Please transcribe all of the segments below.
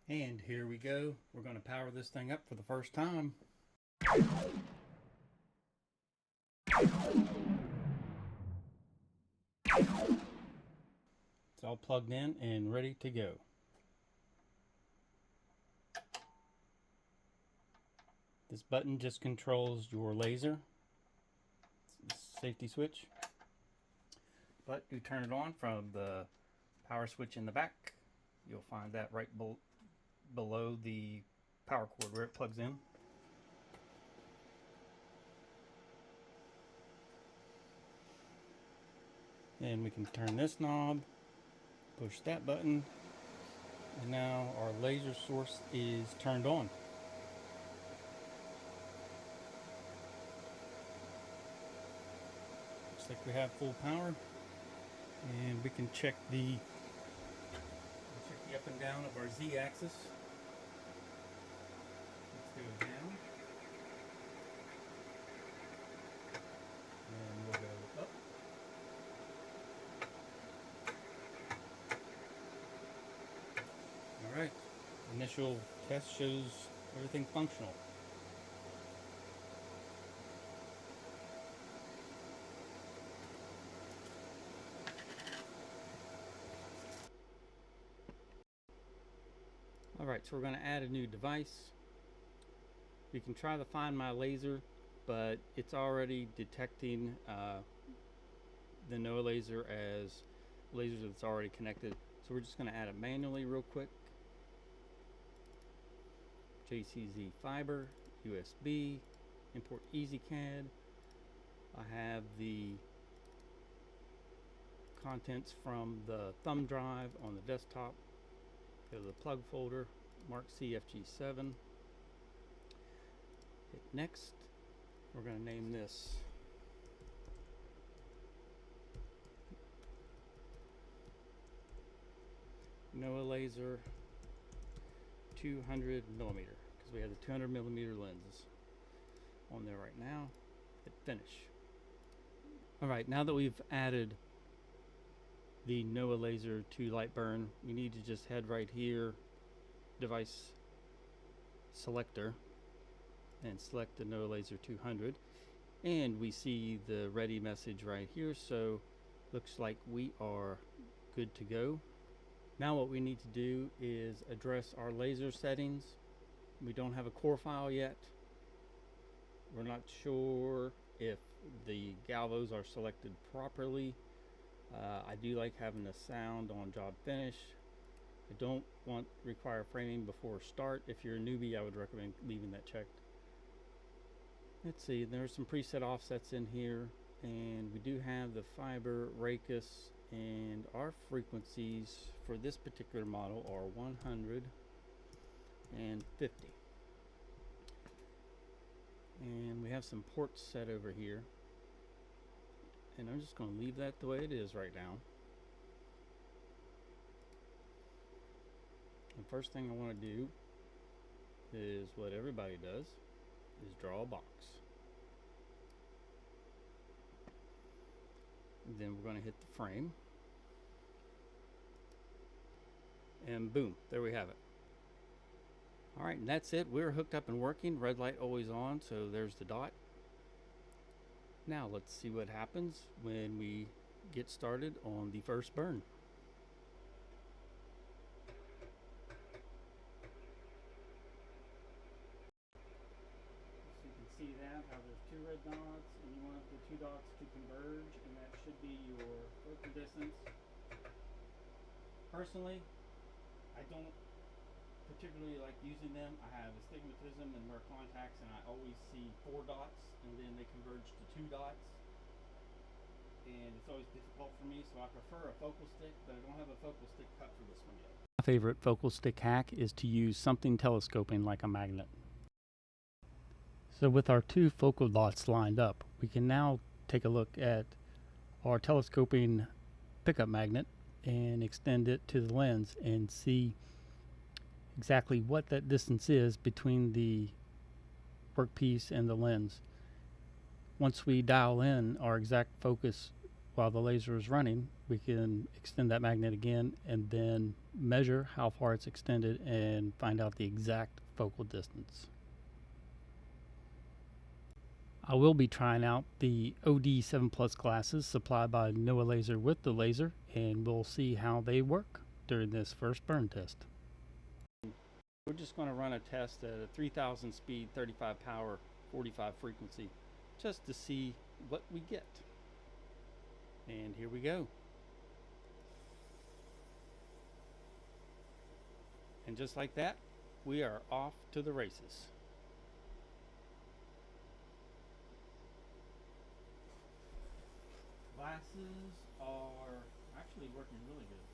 And here we go. We're going to power this thing up for the first time. It's all plugged in and ready to go. This button just controls your laser. It's a safety switch. But you turn it on from the power switch in the back. You'll find that right below the power cord where it plugs in. And we can turn this knob, push that button, and now our laser source is turned on. Looks like we have full power, and we can check the up and down of our Z axis. Let's go down, and we'll go up. All right, initial test shows everything functional. Alright, so we're going to add a new device. We can try to find my laser, but it's already detecting the NouaLaser as laser that's already connected. So we're just going to add it manually real quick. JCZ fiber, USB, import EasyCAD. I have the contents from the thumb drive on the desktop. Go to the plug folder, mark CFG7, hit next. We're going to name this NouaLaser 200 millimeter, because we have the 200 millimeter lenses on there right now. Hit finish. Alright, now that we've added the NouaLaser to LightBurn, we need to just head right here, device selector, and select the NouaLaser 200, and we see the ready message right here. So looks like we are good to go. Now what we need to do is address our laser settings. We don't have a core file yet. We're not sure if the galvos are selected properly. I do like having the sound on job finish. I don't require framing before start. If you're a newbie, I would recommend leaving that checked. Let's see, there's some preset offsets in here, and we do have the fiber, radius, and our frequencies for this particular model are 100 and 50. And we have some ports set over here. And I'm just going to leave that the way it is right now. The first thing I want to do is what everybody does, is draw a box. And then we're going to hit the frame. And boom, there we have it. Alright, and that's it. We're hooked up and working. Red light always on, so there's the dot. Now let's see what happens when we get started on the first burn. So you can see that, how there's two red dots, and you want the two dots to converge, and that should be your focal distance. Personally, I don't particularly like using them. I have astigmatism and wear contacts, and I always see 4 dots and then they converge to 2 dots, and it's always difficult for me, so I prefer a focal stick, but I don't have a focal stick cut for this one yet. My favorite focal stick hack is to use something telescoping like a magnet. So with our 2 focal dots lined up, we can now take a look at our telescoping pickup magnet and extend it to the lens and see exactly what that distance is between the workpiece and the lens. Once we dial in our exact focus while the laser is running, we can extend that magnet again and then measure how far it's extended and find out the exact focal distance. I will be trying out the OD7 Plus glasses supplied by NouaLaser with the laser, and we'll see how they work during this first burn test. We're just going to run a test at a 3000 speed, 35 power, 45 frequency, just to see what we get. And here we go. And just like that, we are off to the races. Glasses are actually working really good.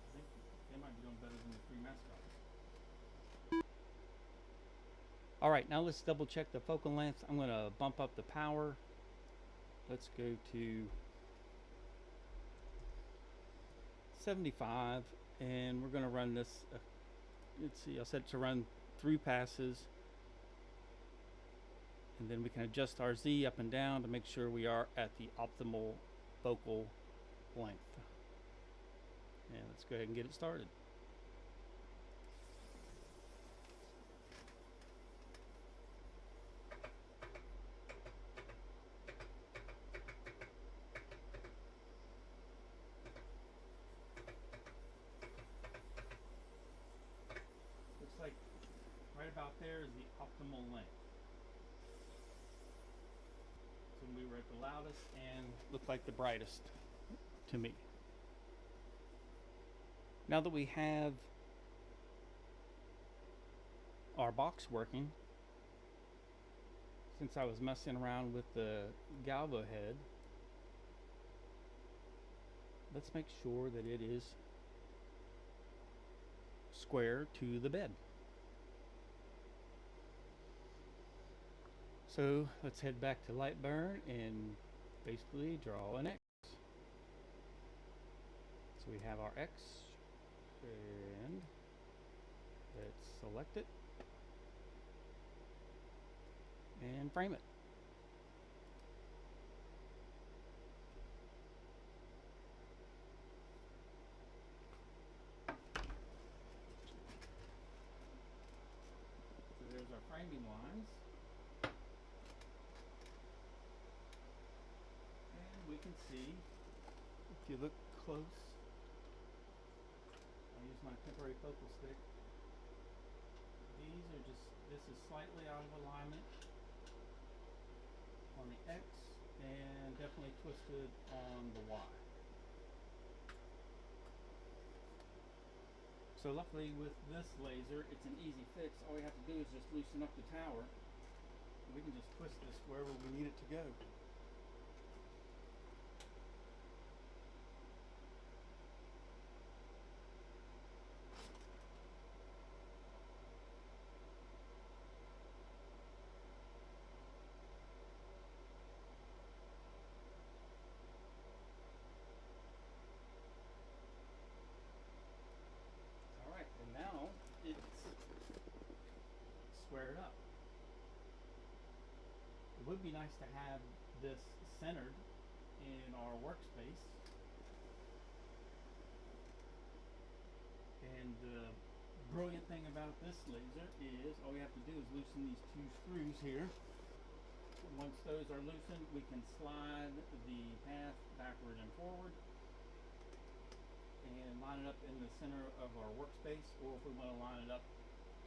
I think they might be doing better than the free mascots. All right, now let's double check the focal length. I'm going to bump up the power. Let's go to 75, and we're going to run this. Let's see, I'll set it to run 3 passes, and then we can adjust our Z up and down to make sure we are at the optimal focal length. And let's go ahead and get it started. Looks like right about there is the optimal length. So we were at the loudest and looked like the brightest to me. Now that we have our box working, since I was messing around with the galvo head, let's make sure that it is square to the bed. So let's head back to LightBurn and basically draw an X. So we have our X, and let's select it and frame it. So there's our framing lines. We can see, if you look close, I'll use my temporary focal stick. These are just, this is slightly out of alignment on the X and definitely twisted on the Y. So luckily with this laser, it's an easy fix. All we have to do is just loosen up the tower. We can just twist this wherever we need it to go. Now it's squared up. It would be nice to have this centered in our workspace. And the brilliant thing about this laser is all we have to do is loosen these 2 screws here. Once those are loosened, we can slide the path backward and forward and line it up in the center of our workspace, or if we want to line it up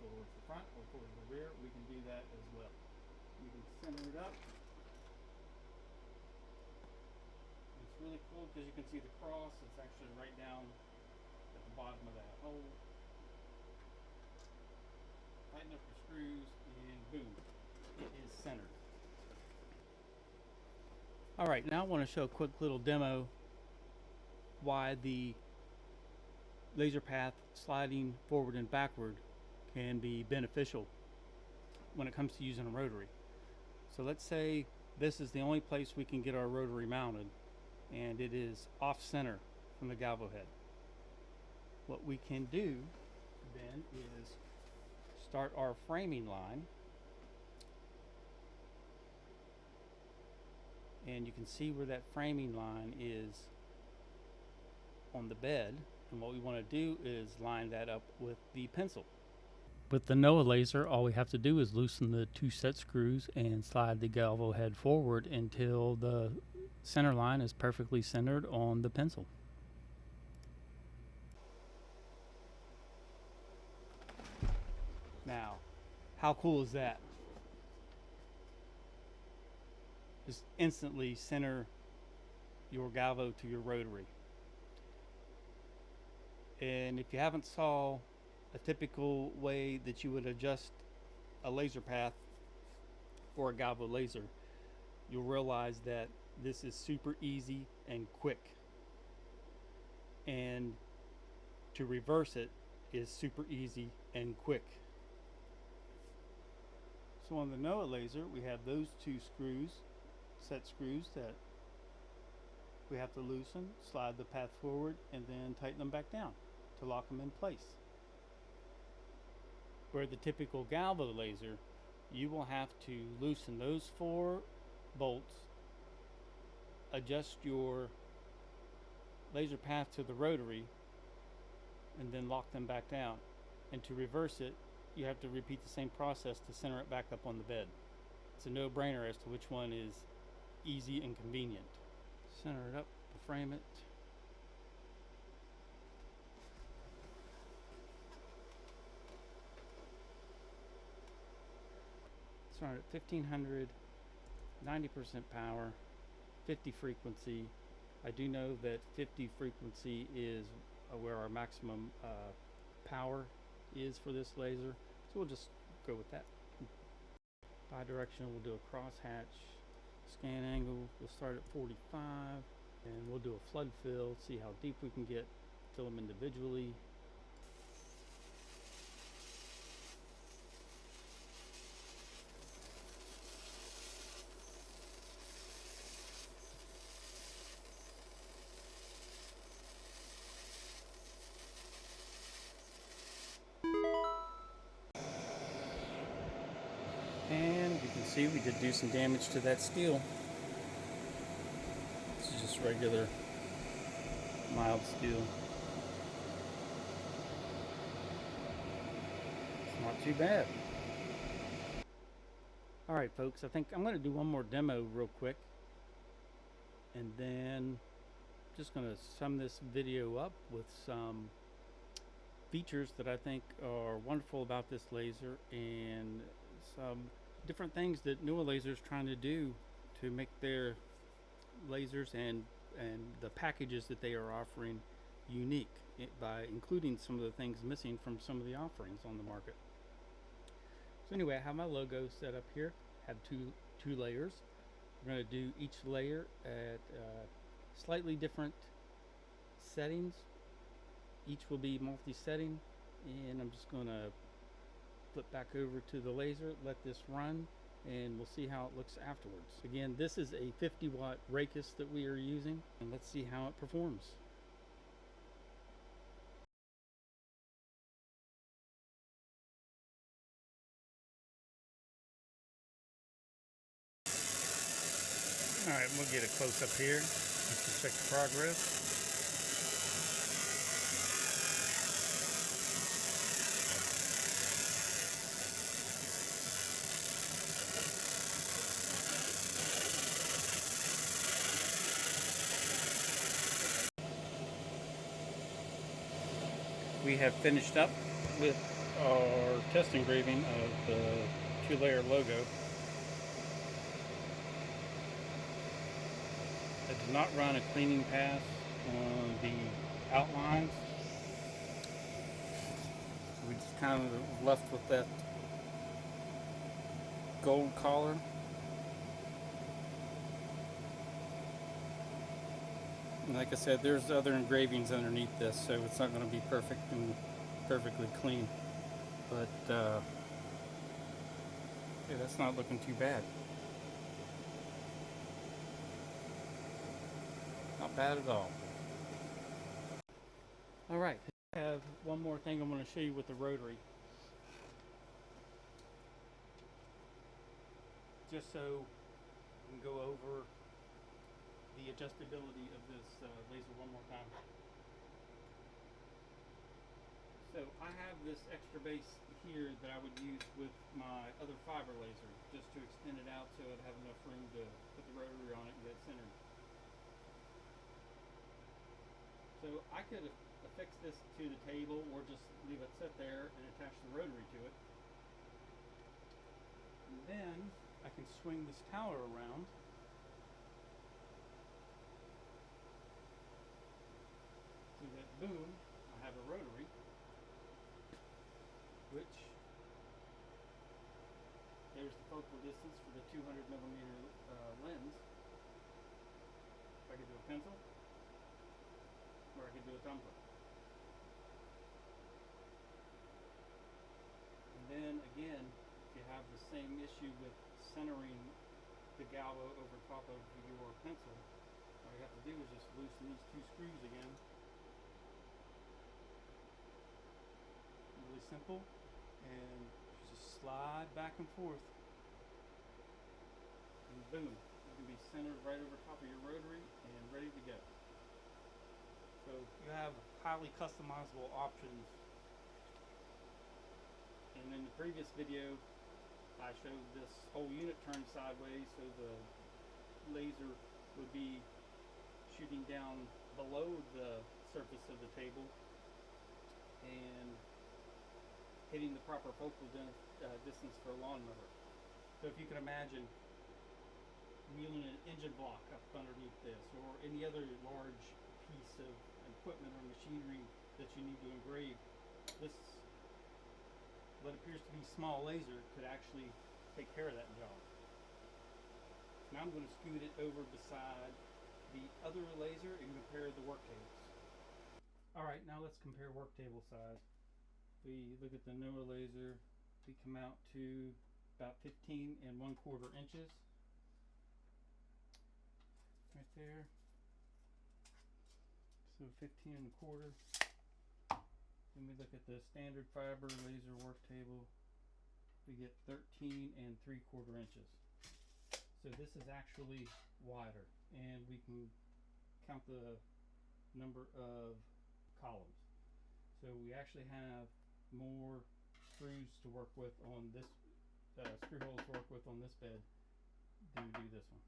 towards the front or towards the rear, we can do that as well. We can center it up. It's really cool because you can see the cross. It's actually right down at the bottom of that hole. Tighten up the screws and boom, it is centered. Alright, now I want to show a quick little demo why the laser path sliding forward and backward can be beneficial when it comes to using a rotary. So let's say this is the only place we can get our rotary mounted, and it is off center from the galvo head. What we can do then is start our framing line and you can see where that framing line is on the bed, and what we want to do is line that up with the pencil. With the NouaLaser, all we have to do is loosen the 2 set screws and slide the galvo head forward until the center line is perfectly centered on the pencil. Now, how cool is that? Just instantly center your galvo to your rotary. And if you haven't saw a typical way that you would adjust a laser path for a galvo laser, you'll realize that this is super easy and quick. And to reverse it is super easy and quick. So on the NouaLaser, we have those 2 screws, set screws, that we have to loosen, slide the path forward, and then tighten them back down to lock them in place. Where the typical galvo laser, you will have to loosen those 4 bolts, adjust your laser path to the rotary, and then lock them back down. And to reverse it, you have to repeat the same process to center it back up on the bed. It's a no-brainer as to which one is easy and convenient. Center it up, frame it. Start at 1500, 90% power, 50 frequency. I do know that 50 frequency is where our maximum power is for this laser, so we'll just go with that. Bi-directional, we'll do a crosshatch. Scan angle, we'll start at 45, and we'll do a flood fill, see how deep we can get, fill them individually. And you can see we did do some damage to that steel. This is just regular mild steel. It's not too bad. Alright folks, I think I'm going to do one more demo real quick, and then just going to sum this video up with some features that I think are wonderful about this laser, and some different things that NouaLaser is trying to do to make their lasers and the packages that they are offering unique, by including some of the things missing from some of the offerings on the market. So anyway, I have my logo set up here. I have two layers. We're going to do each layer at slightly different settings. Each will be multi-setting, and I'm just going to flip back over to the laser, let this run, and we'll see how it looks afterwards. Again, this is a 50-watt Racus that we are using, and let's see how it performs. Alright, we'll get a close-up here just to check the progress. We have finished up with our test engraving of the 2-layer logo. I did not run a cleaning pass on the outlines. We just kind of left with that gold collar. And like I said, there's other engravings underneath this, so it's not going to be perfect and perfectly clean. But yeah, that's not looking too bad. Not bad at all. Alright, I have one more thing I'm going to show you with the Rotary. Just so we can go over the adjustability of this laser one more time. So I have this extra base here that I would use with my other fiber laser, just to extend it out so I'd have enough room to put the rotary on it and get it centered. So I could affix this to the table or just leave it set there and attach the rotary to it. And then I can swing this tower around so that, boom, I have a rotary, which, there's the focal distance for the 200 millimeter lens. I could do a pencil, or I could do a thumbprint. And then again, if you have the same issue with centering the galvo over top of your pencil, all you have to do is just loosen these two screws again. Really simple, and just slide back and forth, and boom, it can be centered right over top of your rotary and ready to go. So you have highly customizable options. And in the previous video, I showed this whole unit turned sideways, so the laser would be shooting down below the surface of the table and hitting the proper focal distance for a lawnmower. So if you can imagine wheeling an engine block up underneath this, or any other large piece of equipment or machinery that you need to engrave, this, what appears to be small laser, could actually take care of that job. Now I'm going to scoot it over beside the other laser and compare the work tables. Alright, now let's compare work table size. We look at the NouaLaser, we come out to about 15 1/4 inches. Right there. So 15 1/4. Then we look at the standard fiber laser work table, we get 13 3/4 inches. So this is actually wider, and we can count the number of columns. So we actually have more screws to work with on this, screw holes to work with on this bed than we do this one.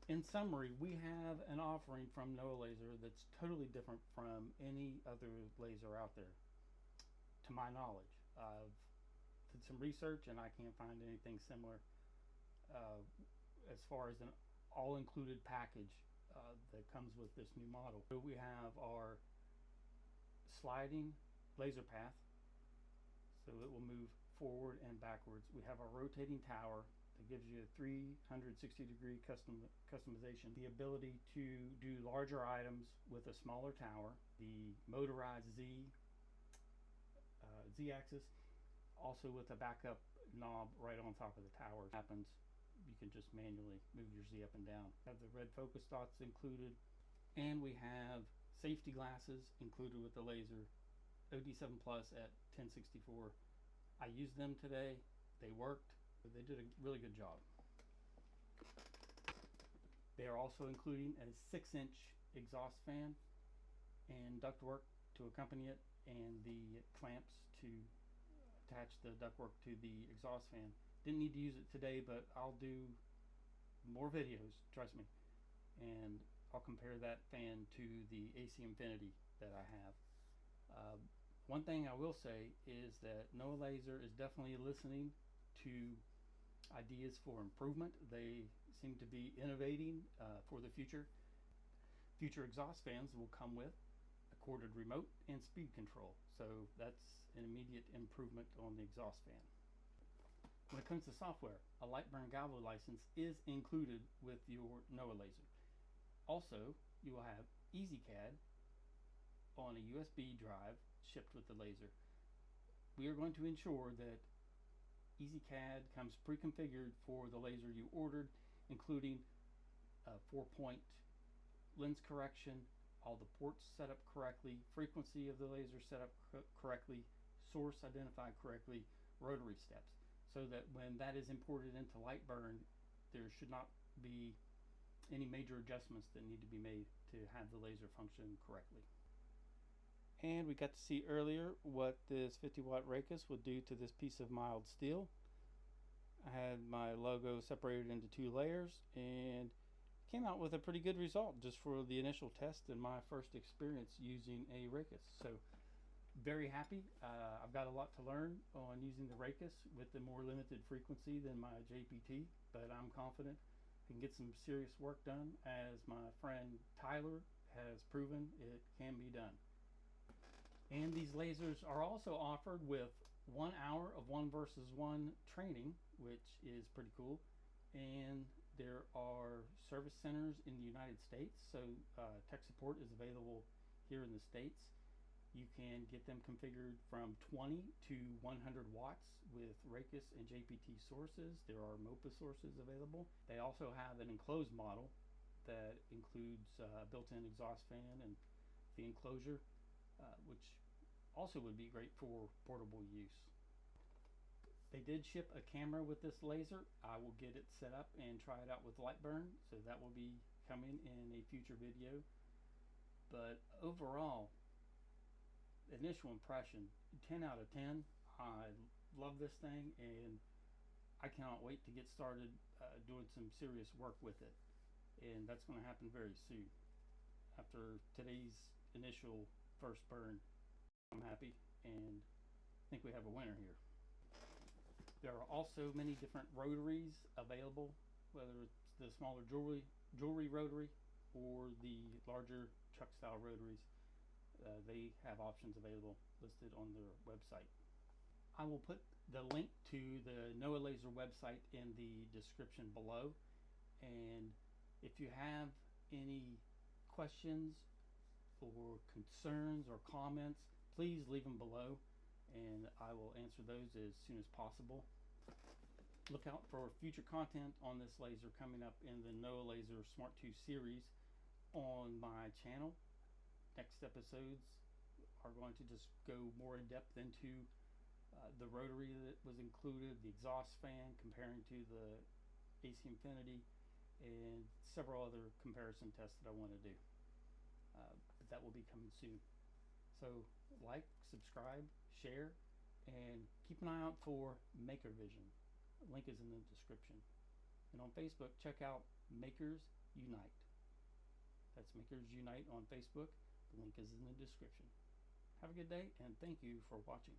In summary, we have an offering from NouaLaser that's totally different from any other laser out there, to my knowledge. I've did some research and I can't find anything similar as far as an all-included package that comes with this new model. So we have our sliding laser path, so it will move forward and backwards. We have our rotating tower that gives you a 360-degree customization, the ability to do larger items with a smaller tower, the Motorized-Z Z-axis, also with a backup knob right on top of the tower. Happens, you can just manually move your Z up and down. Have the red focus dots included, and we have safety glasses included with the laser, OD7 Plus at 1064. I used them today, they worked, they did a really good job. They are also including a 6-inch exhaust fan and ductwork to accompany it, and the clamps to attach the ductwork to the exhaust fan. Didn't need to use it today, but I'll do more videos, trust me, and I'll compare that fan to the AC Infinity that I have. One thing I will say is that NouaLaser is definitely listening to ideas for improvement. They seem to be innovating for the future. Future exhaust fans will come with a corded remote and speed control, so that's an immediate improvement on the exhaust fan. When it comes to software, a LightBurn Galvo license is included with your NouaLaser. Also, you will have EasyCAD on a USB drive shipped with the laser. We are going to ensure that EasyCAD comes pre-configured for the laser you ordered, including a 4-point lens correction, all the ports set up correctly, frequency of the laser set up correctly, source identified correctly, rotary steps, so that when that is imported into LightBurn, there should not be any major adjustments that need to be made to have the laser function correctly. And we got to see earlier what this 50-watt Raycus would do to this piece of mild steel. I had my logo separated into 2 layers and came out with a pretty good result just for the initial test and my first experience using a Raycus. So very happy. I've got a lot to learn on using the Raycus with the more limited frequency than my JPT, but I'm confident I can get some serious work done, as my friend Tyler has proven it can be done. And these lasers are also offered with 1 hour of 1 versus 1 training, which is pretty cool. And there are service centers in the United States, so tech support is available here in the States. You can get them configured from 20 to 100 watts with Raycus and JPT sources. There are MOPA sources available. They also have an enclosed model that includes a built-in exhaust fan and the enclosure, which also would be great for portable use. They did ship a camera with this laser. I will get it set up and try it out with LightBurn, so that will be coming in a future video. But overall, initial impression, 10 out of 10. I love this thing, and I cannot wait to get started doing some serious work with it. And that's going to happen very soon. After today's initial first burn, I'm happy and think we have a winner here. There are also many different rotaries available, whether it's the smaller jewelry rotary or the larger truck style rotaries. They have options available listed on their website. I will put the link to the NouaLaser website in the description below, and if you have any questions or concerns or comments, please leave them below and I will answer those as soon as possible. Look out for future content on this laser coming up in the NouaLaser Smart 2 series on my channel. Next episodes are going to just go more in depth into the rotary that was included, the exhaust fan, comparing to the AC Infinity, and several other comparison tests that I want to do. But that will be coming soon. So like, subscribe, share, and keep an eye out for Maker Vision. The link is in the description. And on Facebook, check out Makers Unite. That's Makers Unite on Facebook. The link is in the description. Have a good day, and thank you for watching.